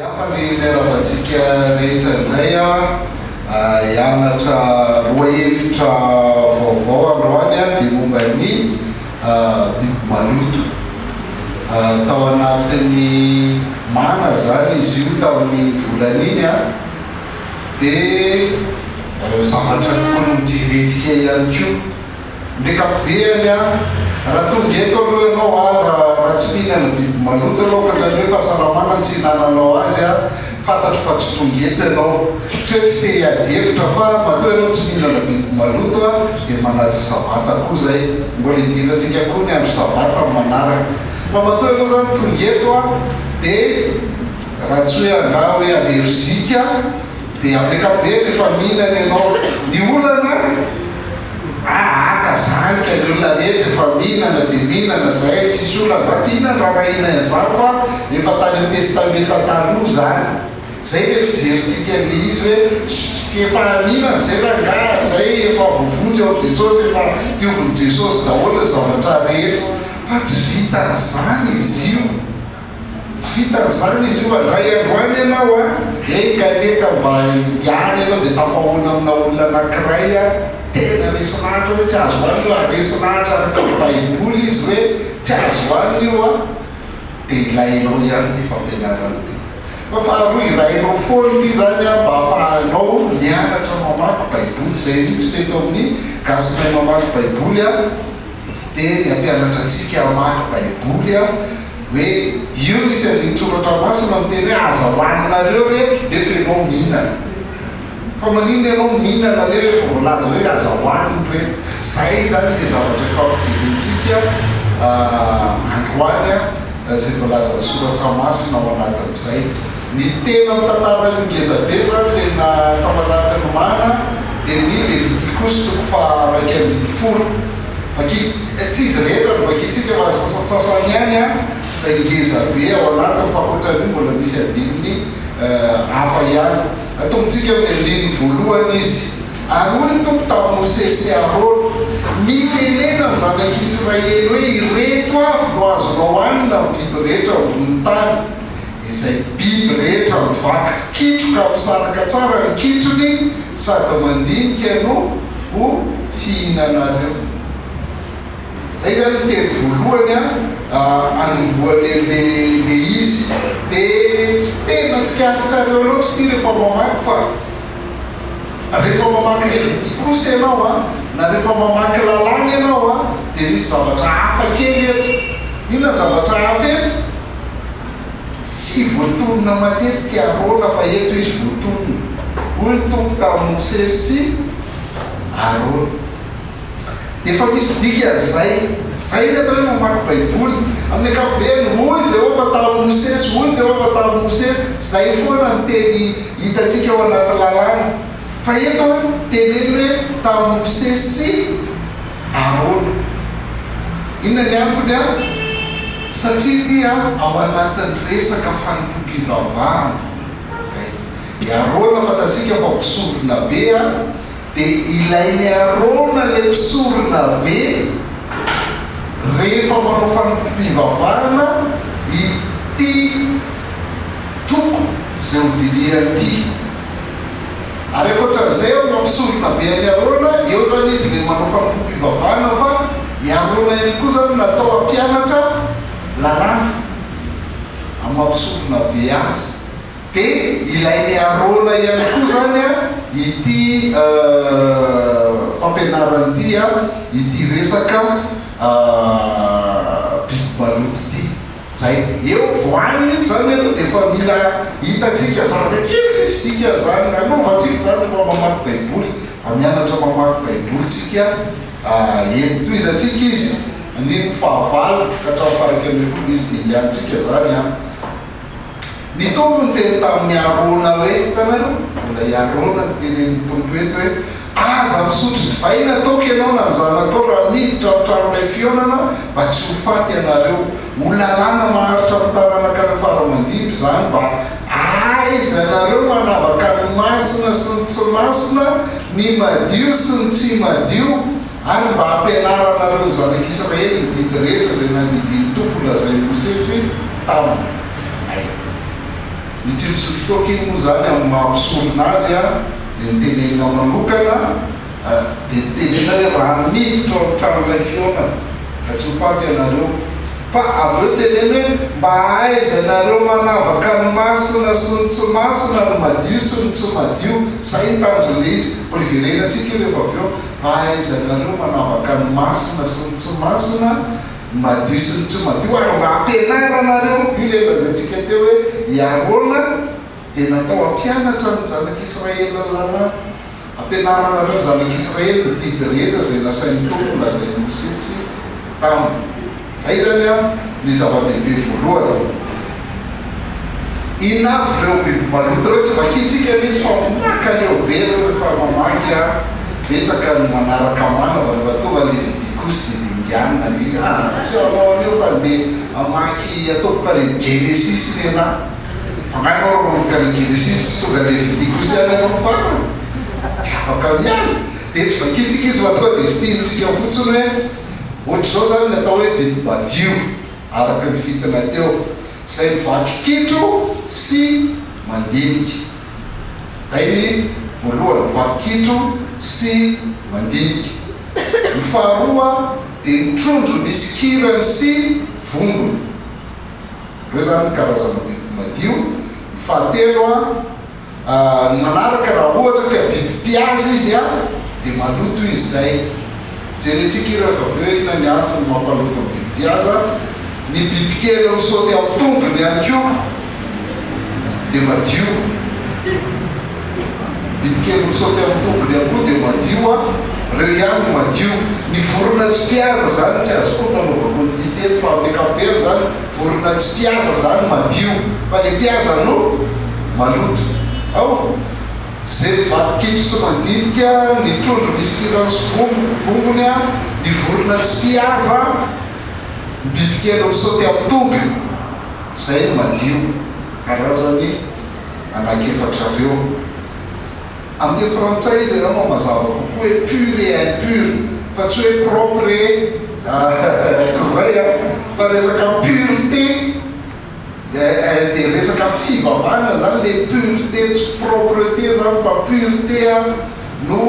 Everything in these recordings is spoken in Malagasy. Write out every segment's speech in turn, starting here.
Hafa ny miaravatsika rehetra indray hianatra roa hevitra vaovao androany dia momba ny biby maloto. Tao anatin'ny mana zany izy io tao amin'ny volan'iny dia zavatra tokony mijeretsika ihany koa. Ndraikapobeany raha tonga eto aloha ianao raha tsy mihinana biby maloto ianao ka ohatrany hoe fahasalamana tsy hinananao azy fantatro fa tsy tonga eto ianao, tsy hoe tsy te hiady-hevitra fa matoa ianao tsy mihinana biby maloto dia manaja sabata koa zay. Mbola idirantsika koa ny andro sabata manaraka fa matoa ianao zany tonga eto dia raha tsy hoe anga hoe allergique dia amin'ny ankapobeny efa mihinana ianao ny olana aka zany ka ny olona rehetra efa mihinana dia mihinana zay tsisy olona za tsy hinana raha hinana zany fa efa tany amin'ny testamenta taloha zany. Zay dia fijeritsika ny izy hoe efa mihinana zay ranga zay efa vovonjy ao Jesosy efa tioviny Jesosy daholo zavatra rehetra fa tsy vitan'izany izy io. Tsy vitan'izany izy io andray androany ianao ekaneka mba ihany ianao dia tafahoana amina olona anankiray tena resinahitra hoe tsy azo hoany io resinahitra araka baiboly izy hoe tsy azo hoany io dia ilainao ihany ty fampianarana ty. Fa faharoa ilainao foana ty zany mba afahanao mianatra mamaky baiboly zay mihitsy teto amin'ny gasinay mamaky baiboly dia ny ampianatra antsika mamaky baiboly hoe io misy an'nytsoratra masina miteny hoe aza hoaninareo rehetra dia fenao mihinana. Fa manino ianao mihinana le hoe volaza hoe aza hoaniny rehetra. Zay zany le zavatra fampijerentsika androany zay volaza soratra masina ao anatin'izay. Ny tena mitantara ngezabe zany le tao anatin'ny mana dia ny Levitikos toko fa 2:1. Tsy izy rehetra no vakitsika fa sasasasany ihany zay ngezabe ao anatiny fa ohatran'io mbola misy adininy hafa ihany. Atombotsika amin'ny andiny voalohany izy ary hoy ny tompo tamin'ny Mosesy sy Arona mitenena amin'ny zanak'Israely hoe ireto avy no azonao hanina amin'ny biby rehetra ambony tany. Izay biby rehetra mivaky kitroka misaraka tsara ny kitrony sady mandinika no ho fihinanareo. Zay zany teny voalohany anombohany le izy dia tsy tena tsikaritrareo loatra ty rehefa mamaky fa rehefa mamaky Levitikos ianao na rehefa mamaky lalàna ianao dia misy zavatra hafa kely eto. Inona zavatra hafa eto? Tsy voatonona matetika Arona fa eto izy voatonona. Hoy ny tompo tamin'ny Mosesy sy Arona. Dia efa misy dikan'izay zay ny atao hoe mamaky baiboly. Amin'ny ankapobeny hoy Jehova tamin'ny Mosesy, hoy Jehova tamin'ny Mosesy, zay foana ny teny hitantsika ao anaty lalàna. Fa eto teneny hoe tamin'ny Mosesy sy Arona. Inona ny antony satria ty ao anatin'ny resaka fanompom-pivavahana. I Arona fantatsika fa mpisorona be dia ilainy Arona le mpisorona be rehefa manao fanompom-pivavahana ity toko zay hodiniany ty. Ary akoatran'izay mampisorona be any Arona eo zany izy le manao fanompom-pivavahana fa i Arona ihany koa zany natao ampianatra lalàna amin'ny mampisorona be azy. Dia ilainy Arona ihany koa zany ity fampianarana ty ity resaka biby maloto ty. Zay eo voaniny zany aloha dia efa mila hitantsika zany kely tsisy dika zany nanaovantsika zany fa mamaky baiboly mianatra mamaky baiboly tsika etoizantsika izy andiny fahavalo ka hatramin'ny faraka amin'ny folo izy dia hiantsika zany ny tompo ny teny tamin'ny Arona hoe hitanareo mbola i Arona ny tenen'ny tompo eto hoe aza misotro divay nataoko ianao na ny zanakao raha miditra ao tranonay fionana mba tsy ho faty ianareo. Ho lalàna maharitra amin'ny taranaka ny faramandimby zany mba aiza ianareo manavaka ny masina sy ny tsy masina, ny madio sy ny tsy madio, ary mba hampianaranareo ny zanak'Israely ny didy rehetra zay nandidiany tompo lazay Mosesy taminy. ny tsy misotro toaka iny moa zany amin'ny mampisorona azy a dia nitenenina manokana dia tenena hoe raha miditra ao tranoilay fionana ka tsy ho faty ianareo fa avy eo teneny hoe mba aizanareo manavaka ny masina sy ny tsy masina ny madio sy ny tsy madio zay ny tanjona izy oliverenantsika io rehefa avy eo mba aizanareo manavaka ny masina sy ny tsy masina madio sy ny tsy madio ary mba ampianaranareo io le lazantsika teo hoe iarona dia natao ampianatra ny zanak'Israely lalàna ampianaranareo ny zanak'Israely mididy rehetra zay nasain'ny tompo lazain'ny Mosesy taminy ay zany a ny zava-dehibe voalohany inavy reo biby maloto reo tsy vakitsika nisy fa maka leo be reo rehefa mamaky a betsaka ny manaraka manava rehefa tonga Levitikosy dia dingianina ny tsy anao anio fa dia mamaky ataoko kare Genesis nena fagnainao rao kare Genesis tonga Levitikosy any anao farany tsy afaka miany dia tsy vakitsika izy fa tonga dia fitinitsika fotsiny hoe ohatr'izao zany ny atao hoe biby madio araka ny fitina teo zay mivaky kitro sy mandinika zay ny voalohany mivaky kitro sy mandinika ny faharoa dia ny trondro misy kirany sy vongony reo zany karazana biby madio ny fahatelo a ny manaraka raha ohatra ka biby mpiaza izy a dia maloto izy zay jerentsika rehefa avy eo ina ny antony mampaloto amin'ny biby mpiaza ny bibikely misaoty amin'ny tongony ihany koa dia madio bibikely misaoty amin'ny tongony ihany koa dia madio a reo ihany madio ny vorona tsy mpiaza zany tsy azo koa nanaovako ny diteto fa amin'ny ankapobeny zany vorona tsy mpiaza zany madio fa le mpiaza no maloto ao zay mivaky kitro sy mandinika ny trondro misy kirany sy vongony a ny vorona tsy mpiaza ny bibikely misaoty amin'ny tongony zay no madio karazany anankefatra avy eo amin'ny frantsay izy anao mazava kokoa hoe pur et impur fa tsy hoe propre tsy zay a fa resaka pureté dia resaka fivavahana zany le pureté tsy propreté zany fa pureté a no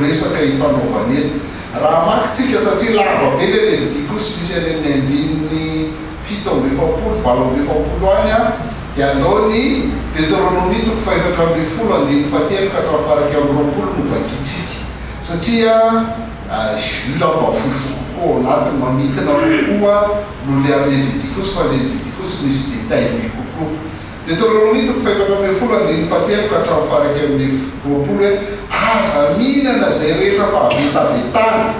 resaka ifanaovanety raha makitsika satria lava be le Levitikosy misy any amin'ny andininy 7:20 8:20 any a dia andao ny Deutéronomie 5:17-20 no vakitsika satria lambafofo kokoa anatiny mamitina kokoa no le amin'ny Levitikosy fa le Levitikosy misy détail be kokoa Deutéronomie 5:17-20 hoe aza mihinana zay rehetra fa avetavetana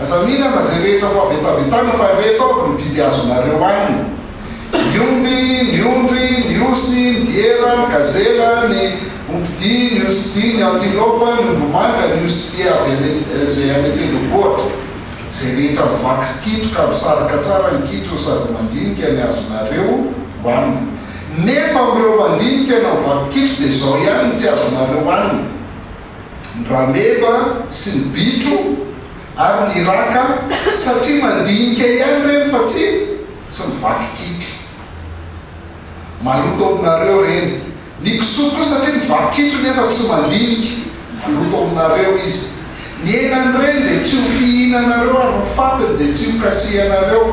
aza mihinana zay rehetra fa avetavetana fa reto avy ny biby azonareo aniny ny omby, ny ondry, ny osy, ny diera, ny gazela, ny ompidi, ny osidi, ny antilopa, ny ombomanga, ny osidi zay ameteloboatra zay rehetra mivaky kitro ka misaraka tsara ny kitro sady mandinika ny azonareo hoaniny nefa am'ireo mandinika na mivaky kitro dia zao ihany ny tsy azonareo aniny ny rameva sy ny bitro ary ny raka satria mandinika ihany reny fa tsy mivaky kitro maloto aminareo reny ny kisoa koa satria mivaky kitro nefa tsy mandinika maloto aminareo izy ny enany reny dia tsy ho fihinanareo ary ho fatiny dia tsy ho kasihanareo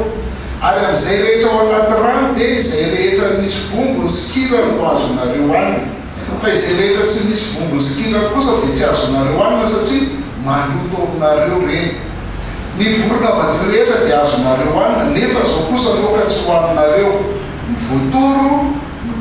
ary amin'izay rehetra ao anaty rano dia izay rehetra nisy vombony sy kirany no azonareo aniny fa izay rehetra tsy nisy vombony sy kirany kosa dia tsy azonareo anina satria maloto aminareo reny ny vorona madio rehetra dia azonareo anina nefa zao kosa loka tsy ho aminareo ny voatoro ny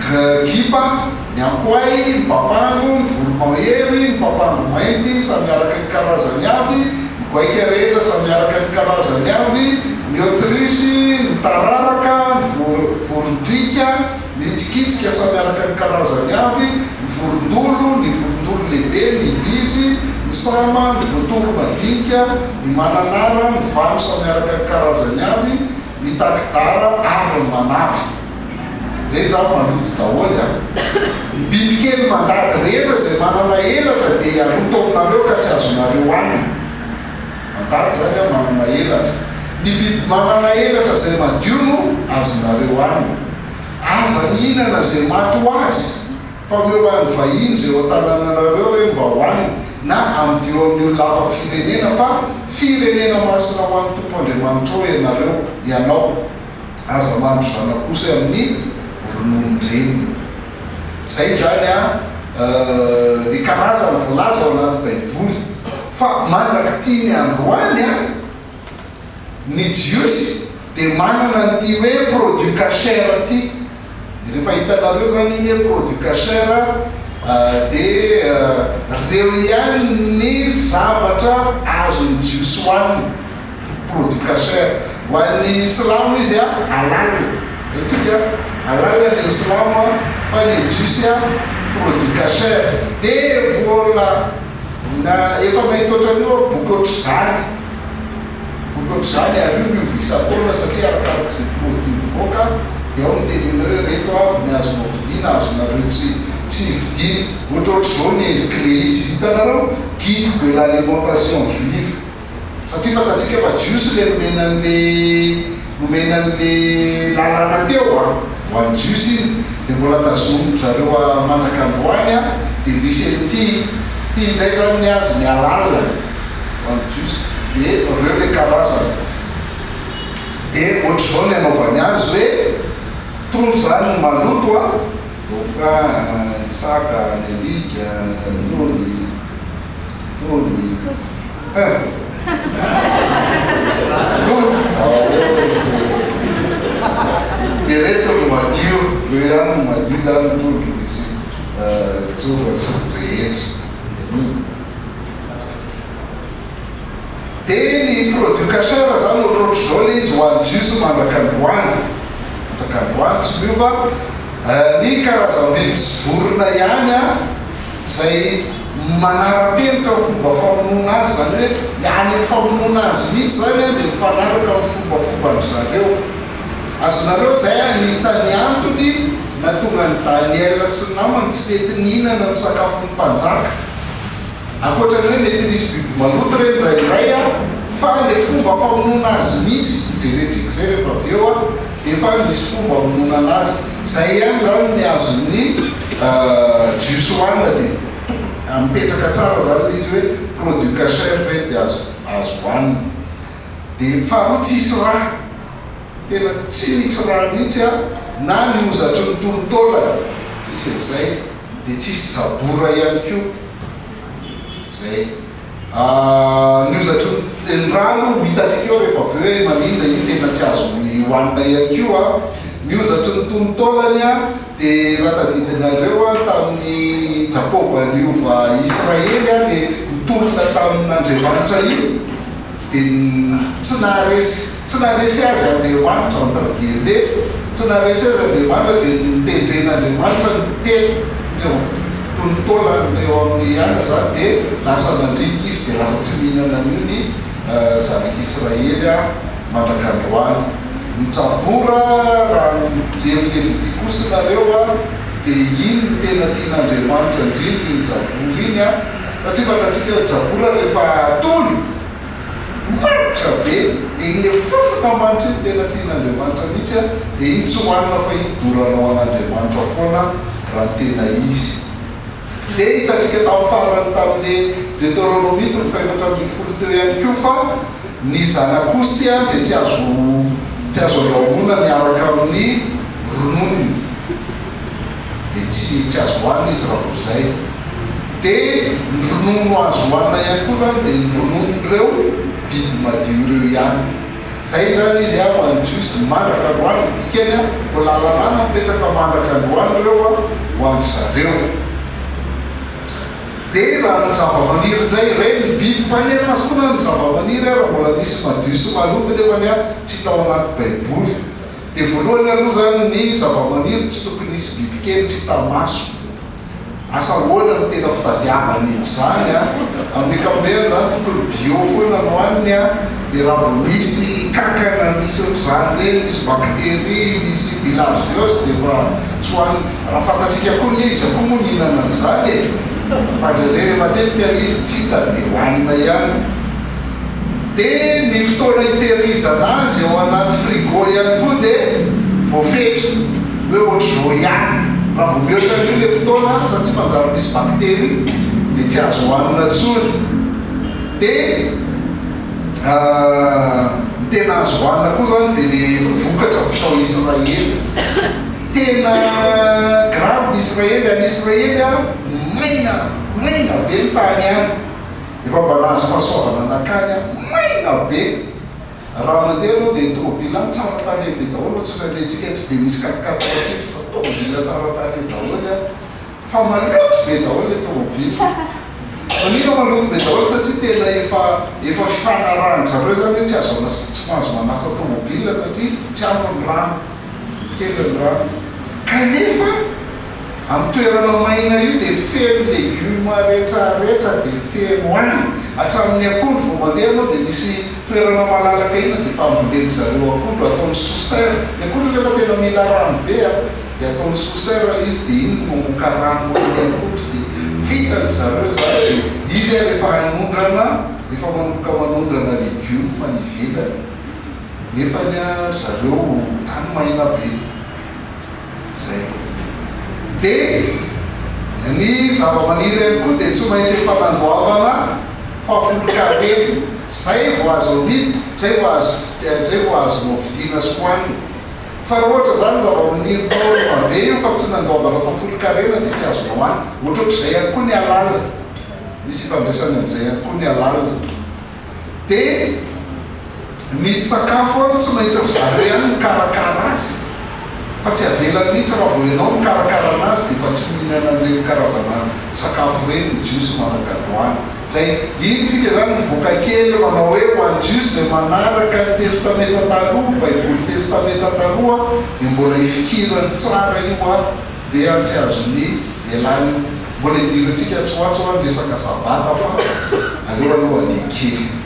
gipa ny ankoay ny papango ny voromahery ny papango mainty samiaraka ny karazany avy ny goaika rehetra samiaraka ny karazany avy ny autriche ny tararaka ny vorondrika ny itsikitsika samiaraka ny karazany avy ny vorondolo lehibe ny ibisy ny sama ny voatoro madinika ny mananara ny vano samiaraka ny karazany avy ny takidara ary ny manavy reny zao maloto daholy a ny bibikely mandady rehetra zay manana elatra dia aloto aminareo ka tsy azonareo aniny mandady zany a manana elatra ny biby manana elatra zay madio no azonareo aniny aza mihinana zay maty ho azy fa meo any vahiny zay o tanànanareo hoe mba hoaniny na amdio amin'io lava firenena fa firenena masina ho an'ny tompo andriamanitra ao ianareo ianao aza mandro zanakosy amin'ny rononondreny zay zany ny karazany voalaza ao anaty baiboly fa mandraky tiany androany ny jiosy dia manana nyty hoe produit cachère ty rehefa hitanareo zany iny hoe produit cachère dia reo ihany ny zavatra azony jiosy hoaniny produit cachère ho an'ny silamo izy alala atsika alala ny silamo fa ny jiosy produit cachère dia mbola na efa mahita ohatran'io boky ohatry zany avy io miovisa taona satria arakaraka zay produit mivoaka dia ao nytenena hoe reto avy ny azonao vidiana azonareo tsy vidiny ohatraohatry zao ny endriky le izy hitanareo guide de l'alimentation juive satria fatatsika efa jiosy le nomenan'le lalàna teo ho an'ny jiosy iny dia mbola tazominy zareo manaka androany dia misy ty indray zany ny azy ny alala ho an'ny jiosy dia reo le karazany dia ohatry zao ny anaovany azy hoe tony zany ny maloto ofa ny saka ny alika nony dia reto no madio reo ihany no madio zany tondro misy jova sy rehetra dia ny produit cachère zany ohatrohatry zao le izy ho an'ny jiosy mandrakandroany tsy miova ny karazam-biby sy vorona ihany zay manara-penitra fomba famonoana azy zany hoe ny any famonoana azy mihitsy zany dia mifanaraka amin'ny fombafomban zareo azonareo zay anisan'ny antony na tonga ny Daniel sy ny namany tsy mety nihinana ny sakafon'ny mpanjaka ankoatrany hoe mety nisy biby maloto reny raindray fa le fomba famonoana azy mihitsy jerentsika zay rehefa avy eo dia fa misy fomba hamonoana azy zay ihany zany ny azon'ny jiosy hoanina dia mipetraka tsara zany izy hoe produit cachère re dia azo hoanina dia faharoa tsisy raha tena tsy misy raha mihitsy na ny ozatry ny tonotaolana tsisy an'izay dia tsisy jabora ihany ko zay ny ozatry ny rano hitatsika eo rehefa avy hoe maninona iny tena tsy azo ny hoanina ihany ko ny ozatry ny tonotaolany dia raha tadidinareo tamin'ny Jakoba niova Israely dia nitonona tamin'Andriamanitra iny dia tsy naharesy azy Andriamanitra andragende tsy naharesy azy Andriamanitra dia nitendren'Andriamanitra ny telo tonotaolana eo amin'ny any zany dia lasa mandrinika izy dia lasa tsy mihinana an'io ny zanak'Israely mandrakandroany mitsabora raha mijery Levitikosy nareo dia iny ny tena tian'Andriamanitra indrindra iny jabora iny satria fatatsika jabora rehefa tony maritra be dia iny fofona manitra iny tena tian'Andriamanitra mihitsy dia iny tsy hoanina fa hidoranao an'Andriamanitra foana raha tena izy dia hitatsika tamin'ny farany tamin'le Deutéronomie 5:10 teo ihany ko fa ny zanakosy dia tsy azo laovona miaraka amin'ny rononony dia tsy azo hoanina izy raha vo zay dia ny ronono azo hoanina ihany koa zany dia ny rononon'ireo biby madio ireo ihany zay zany izy ho an'ny jiosy mandraka androany dikany mbo lalalana mipetraka mandraka androany ireo ho an'ny zareo dia raha ny zava-maniry indray reny ny biby fa ny anazy koa na ny zava-maniry raha mbola misy madio sy maloto nefany tsy tao anaty baiboly dia voalohany aloha zany ny zava-maniry tsy tokony nisy biby kely tsy tamaso asa hoana ny tena fitadiavana iny zany amin'ny ankapobeny zany tokony bio foana no aniny dia raha vo misy kankana misy ohatr'izany reny misy bactérie misy bilharziose dia mba tsy hoaniny raha fantatsika koa ny izy koa moa nihinana an'izany fa reny matetika izy tsy hita dia hoanina ihany dia ny fotoana hitehirizana azy ao anaty frigo ihany koa dia voafetra hoe ohatr'izao ihany raha vao mihoatra an'io le fotoana satria manjary misy baktery dia tsy azo hohanina tsony dia tena azo hohanina koa zany dia le vokatra fatao Israely tena grave Israely any Israely a maina be ny tany any efa mba nahazo fahasoavana anakany a maina be raha mandeha aloha dia tomobila ny tsara tany be daholo tsisandrentsika tsy dia misy katikatirafiky fa tomobila tsara tany daholo a fa maloto be daholo le tomobila manino maloto be daholo satria tena efa fanarahan-jareo zany hoe tsy mahazo manasa tomobila satria tsy amony rano kely ny rano kanefa amin'ny toerana maina io dia feno legioma rehetrarehetra dia feno any hatramin'ny akondro vao mandeha anao dia misy toerana malalaka ina dia famboleny zareo akondro ataony sousera ny akondro rehefa tena mila rano be a dia ataony sousera izy dia iny mamoka rano moany akondro dia vitany zareo zany dia izy a rehefa manondrana legioma ny vilany nefany a zareo tany maina be zay dia ny zava-maniry any koa dia tsy maintsy efa nandoavana fahafolon-karena zay vao azo amity zay vao azo novidiana sy hoanina fa raha ohatra zany zava-maniry tao be io fa tsy nandoavana fahafolon-karena dia tsy azo hoanina ohatrohatr'izay any koa ny alalina misy ifandraisany amin'izay any koa ny alalina dia misy sakafo any tsy maintsy ry zareo ihany mikarakara azy fa tsy avelany mihitsy raha vao ianao mikarakara anazy dia fa tsy mihinana an'ireny karazana sakafo reny ny jiosy managadoany zay iny tsika zany mivoaka kely manao hoe ho any jiosy zay manaraka ny testamenta taloha baiboly testamenta taloha dia mbola ifikirany tsara io a dia tsy azony elany mbola idirantsika tsoatso a resaka sabata fa aloha alohan'ny kely